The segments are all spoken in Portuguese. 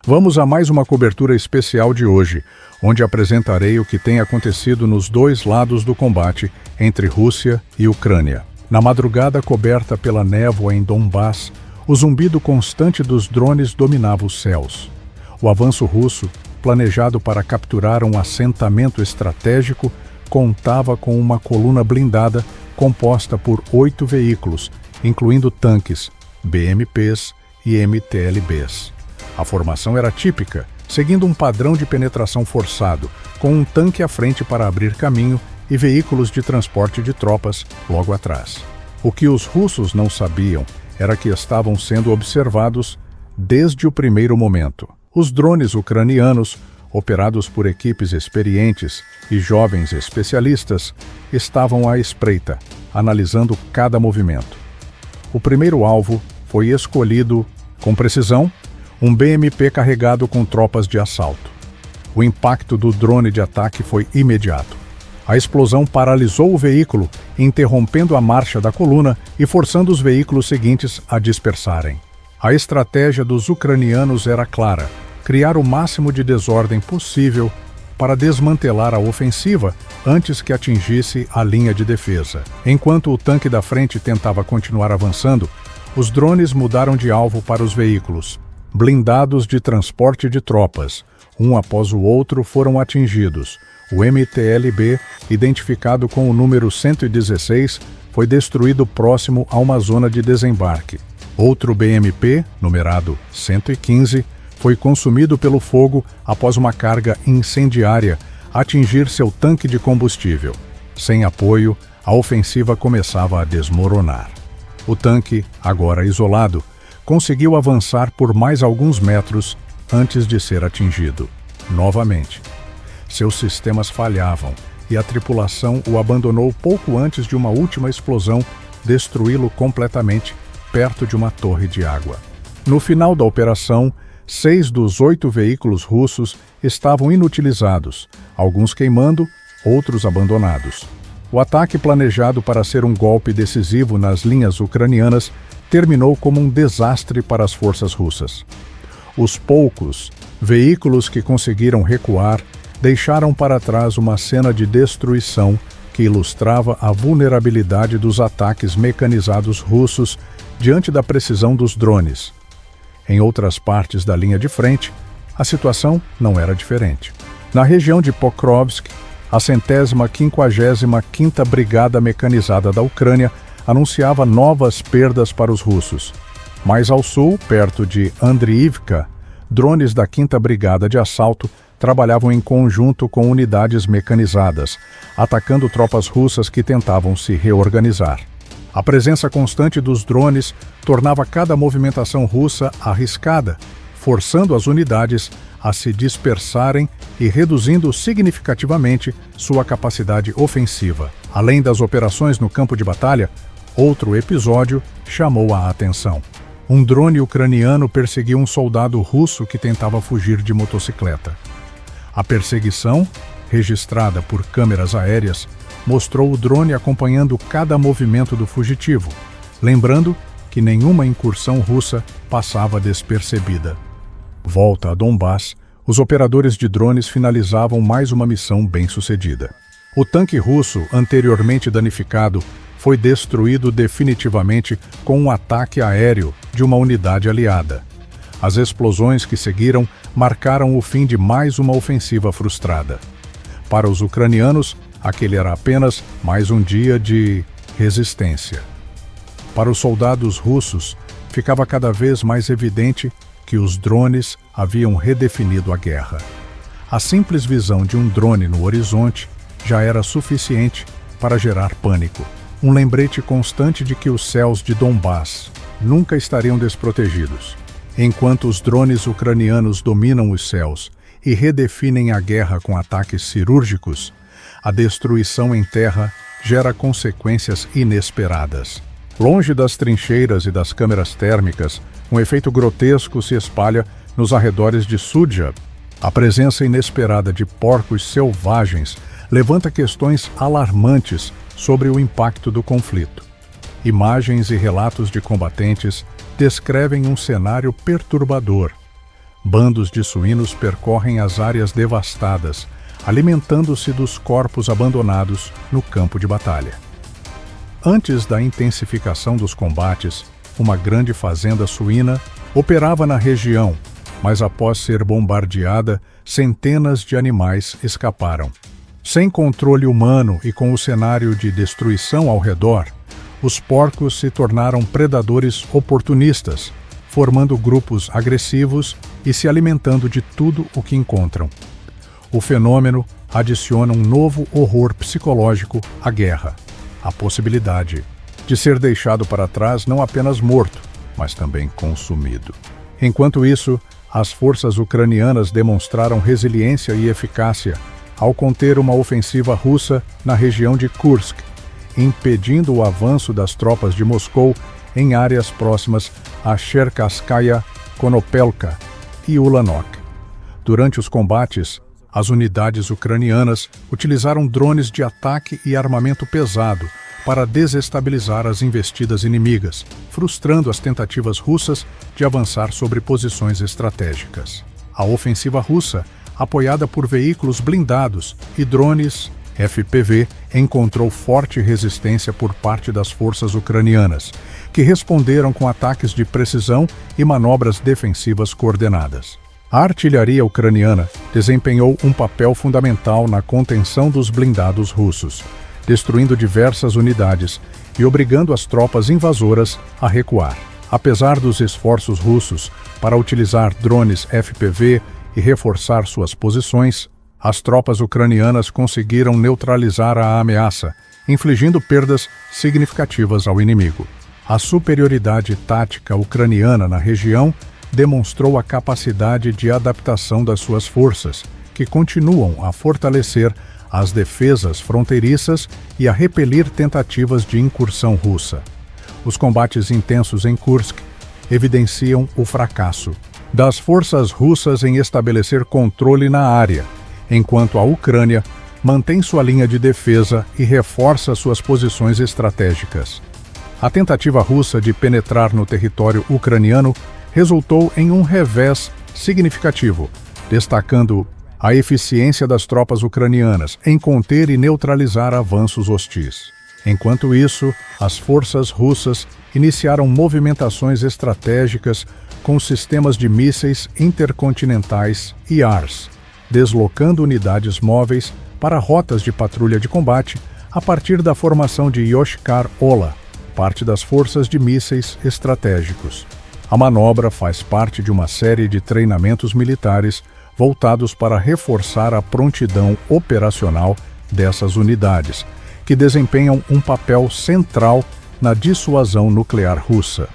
Vamos a mais uma cobertura especial de hoje, onde apresentarei o que tem acontecido nos dois lados do combate entre Rússia e Ucrânia. Na madrugada coberta pela névoa em Donbass, o zumbido constante dos drones dominava os céus. O avanço russo, planejado para capturar um assentamento estratégico, contava com uma coluna blindada composta por 8 veículos, incluindo tanques, BMPs e MTLBs. A formação era típica, seguindo um padrão de penetração forçado, com um tanque à frente para abrir caminho e veículos de transporte de tropas logo atrás. O que os russos não sabiam era que estavam sendo observados desde o primeiro momento. Os drones ucranianos, operados por equipes experientes e jovens especialistas, estavam à espreita, analisando cada movimento. O primeiro alvo foi escolhido, com precisão, um BMP carregado com tropas de assalto. O impacto do drone de ataque foi imediato. A explosão paralisou o veículo, interrompendo a marcha da coluna e forçando os veículos seguintes a dispersarem. A estratégia dos ucranianos era clara: criar o máximo de desordem possível para desmantelar a ofensiva antes que atingisse a linha de defesa. Enquanto o tanque da frente tentava continuar avançando, os drones mudaram de alvo para os veículos. Blindados de transporte de tropas, um após o outro, foram atingidos. O MTLB, identificado com o número 116, foi destruído próximo a uma zona de desembarque. Outro BMP, numerado 115, foi consumido pelo fogo após uma carga incendiária atingir seu tanque de combustível. Sem apoio, a ofensiva começava a desmoronar. O tanque, agora isolado, conseguiu avançar por mais alguns metros antes de ser atingido. Novamente, seus sistemas falhavam e a tripulação o abandonou pouco antes de uma última explosão destruí-lo completamente perto de uma torre de água. No final da operação, 6 dos 8 veículos russos estavam inutilizados, alguns queimando, outros abandonados. O ataque, planejado para ser um golpe decisivo nas linhas ucranianas, terminou como um desastre para as forças russas. Os poucos veículos que conseguiram recuar deixaram para trás uma cena de destruição que ilustrava a vulnerabilidade dos ataques mecanizados russos diante da precisão dos drones. Em outras partes da linha de frente, a situação não era diferente. Na região de Pokrovsk, a 155ª Brigada Mecanizada da Ucrânia anunciava novas perdas para os russos. Mais ao sul, perto de Andriivka, drones da 5ª Brigada de Assalto trabalhavam em conjunto com unidades mecanizadas, atacando tropas russas que tentavam se reorganizar. A presença constante dos drones tornava cada movimentação russa arriscada, forçando as unidades a se dispersarem e reduzindo significativamente sua capacidade ofensiva. Além das operações no campo de batalha, outro episódio chamou a atenção. Um drone ucraniano perseguiu um soldado russo que tentava fugir de motocicleta. A perseguição, registrada por câmeras aéreas, mostrou o drone acompanhando cada movimento do fugitivo, lembrando que nenhuma incursão russa passava despercebida. Volta a Donbass, os operadores de drones finalizavam mais uma missão bem-sucedida. O tanque russo, anteriormente danificado, foi destruído definitivamente com um ataque aéreo de uma unidade aliada. As explosões que seguiram marcaram o fim de mais uma ofensiva frustrada. Para os ucranianos, aquele era apenas mais um dia de resistência. Para os soldados russos, ficava cada vez mais evidente que os drones haviam redefinido a guerra. A simples visão de um drone no horizonte já era suficiente para gerar pânico. Um lembrete constante de que os céus de Donbass nunca estariam desprotegidos. Enquanto os drones ucranianos dominam os céus e redefinem a guerra com ataques cirúrgicos, a destruição em terra gera consequências inesperadas. Longe das trincheiras e das câmeras térmicas, um efeito grotesco se espalha nos arredores de Sudzha. A presença inesperada de porcos selvagens levanta questões alarmantes sobre o impacto do conflito. Imagens e relatos de combatentes descrevem um cenário perturbador. bandos de suínos percorrem as áreas devastadas, alimentando-se dos corpos abandonados no campo de batalha. Antes da intensificação dos combates, uma grande fazenda suína operava na região, mas após ser bombardeada, centenas de animais escaparam. Sem controle humano e com o cenário de destruição ao redor, os porcos se tornaram predadores oportunistas, formando grupos agressivos e se alimentando de tudo o que encontram. O fenômeno adiciona um novo horror psicológico à guerra, a possibilidade de ser deixado para trás não apenas morto, mas também consumido. Enquanto isso, as forças ucranianas demonstraram resiliência e eficácia ao conter uma ofensiva russa na região de Kursk, impedindo o avanço das tropas de Moscou em áreas próximas a Cherkasskaya, Konopelka e Ulanok. Durante os combates, as unidades ucranianas utilizaram drones de ataque e armamento pesado para desestabilizar as investidas inimigas, frustrando as tentativas russas de avançar sobre posições estratégicas. A ofensiva russa, apoiada por veículos blindados e drones FPV, encontrou forte resistência por parte das forças ucranianas, que responderam com ataques de precisão e manobras defensivas coordenadas. A artilharia ucraniana desempenhou um papel fundamental na contenção dos blindados russos, destruindo diversas unidades e obrigando as tropas invasoras a recuar. Apesar dos esforços russos para utilizar drones FPV e reforçar suas posições, as tropas ucranianas conseguiram neutralizar a ameaça, infligindo perdas significativas ao inimigo. A superioridade tática ucraniana na região demonstrou a capacidade de adaptação das suas forças, que continuam a fortalecer as defesas fronteiriças e a repelir tentativas de incursão russa. Os combates intensos em Kursk evidenciam o fracasso das forças russas em estabelecer controle na área, enquanto a Ucrânia mantém sua linha de defesa e reforça suas posições estratégicas. A tentativa russa de penetrar no território ucraniano resultou em um revés significativo, destacando a eficiência das tropas ucranianas em conter e neutralizar avanços hostis. Enquanto isso, as forças russas iniciaram movimentações estratégicas com sistemas de mísseis intercontinentais IARS, deslocando unidades móveis para rotas de patrulha de combate a partir da formação de Yoshkar-Ola, parte das forças de mísseis estratégicos. A manobra faz parte de uma série de treinamentos militares voltados para reforçar a prontidão operacional dessas unidades, que desempenham um papel central na dissuasão nuclear russa.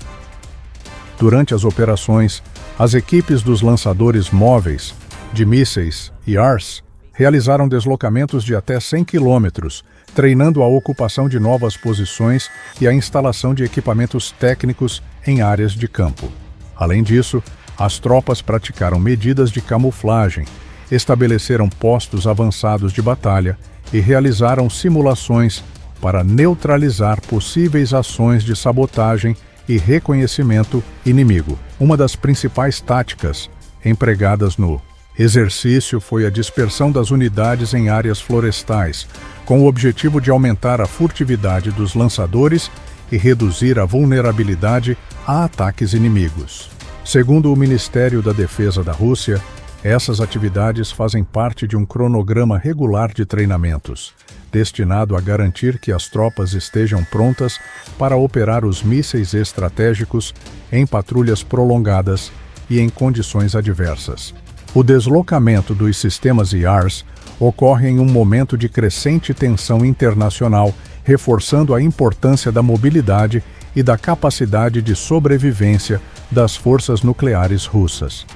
Durante as operações, as equipes dos lançadores móveis de mísseis IARS realizaram deslocamentos de até 100 quilômetros, treinando a ocupação de novas posições e a instalação de equipamentos técnicos em áreas de campo. Além disso, as tropas praticaram medidas de camuflagem, estabeleceram postos avançados de batalha e realizaram simulações para neutralizar possíveis ações de sabotagem e reconhecimento inimigo. Uma das principais táticas empregadas no exercício foi a dispersão das unidades em áreas florestais, com o objetivo de aumentar a furtividade dos lançadores e reduzir a vulnerabilidade a ataques inimigos. Segundo o Ministério da Defesa da Rússia, essas atividades fazem parte de um cronograma regular de treinamentos, destinado a garantir que as tropas estejam prontas para operar os mísseis estratégicos em patrulhas prolongadas e em condições adversas. O deslocamento dos sistemas IARS ocorre em um momento de crescente tensão internacional, reforçando a importância da mobilidade e da capacidade de sobrevivência das forças nucleares russas.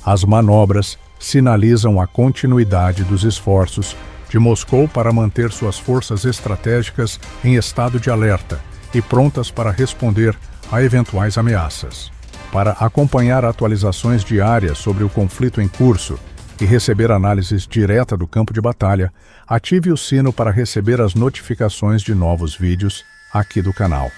As manobras sinalizam a continuidade dos esforços de Moscou para manter suas forças estratégicas em estado de alerta e prontas para responder a eventuais ameaças. Para acompanhar atualizações diárias sobre o conflito em curso e receber análises direta do campo de batalha, ative o sino para receber as notificações de novos vídeos aqui do canal.